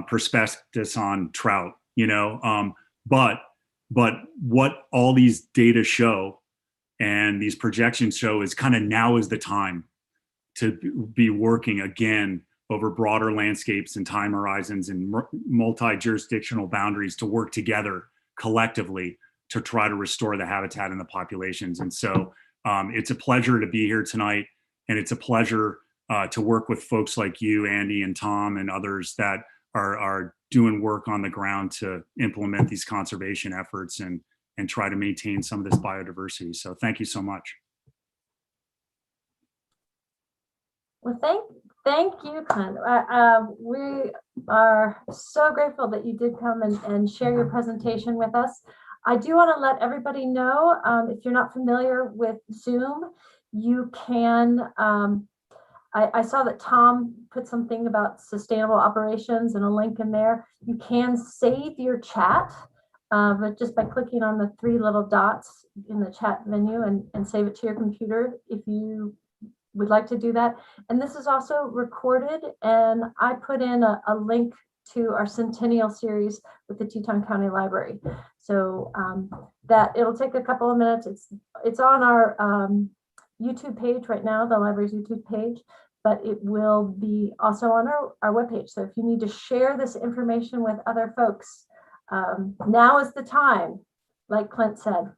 perspectives on trout, but what all these data show and these projections show is kind of now is the time to be working again over broader landscapes and time horizons and multi-jurisdictional boundaries to work together collectively to try to restore the habitat and the populations. And so it's a pleasure to be here tonight, and it's a pleasure to work with folks like you, Andy and Tom, and others that are doing work on the ground to implement these conservation efforts and try to maintain some of this biodiversity. So thank you so much. Well, thank you, Clint. We are so grateful that you did come and share your presentation with us. I do want to let everybody know, if you're not familiar with Zoom, you can, I saw that Tom put something about sustainable operations and a link in there. You can save your chat, but just by clicking on the 3 little dots in the chat menu and save it to your computer if you would like to do that. And this is also recorded, and I put in a link to our Centennial series with the Teton County Library. So that it'll take a couple of minutes. It's on our YouTube page right now, the library's YouTube page, but it will be also on our webpage. So if you need to share this information with other folks, now is the time, like Clint said.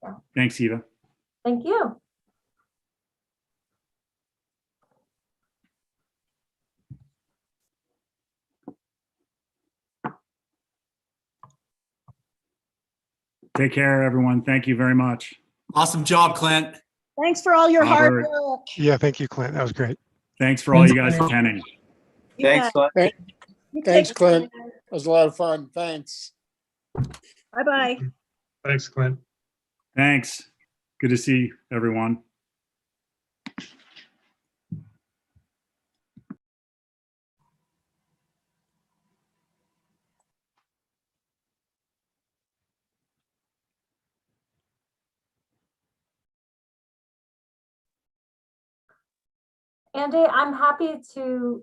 Yeah. Thanks, Eva. Thank you. Take care, everyone. Thank you very much. Awesome job, Clint. Thanks for all your hard Robert. work. Yeah, thank you, Clint. That was great. Thanks for all you guys attending. You Thanks, bet. Clint. You Thanks, take Clint. care. It was a lot of fun. Thanks. Bye-bye. Thanks, Clint. Thanks. Good to see everyone. Andy, I'm happy to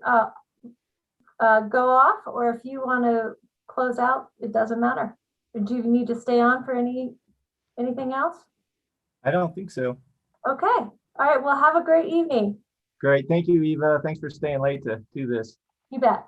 go off, or if you want to close out, it doesn't matter. Do you need to stay on for anything else? I don't think so. Okay. All right. Well, have a great evening. Great. Thank you, Eva. Thanks for staying late to do this. You bet.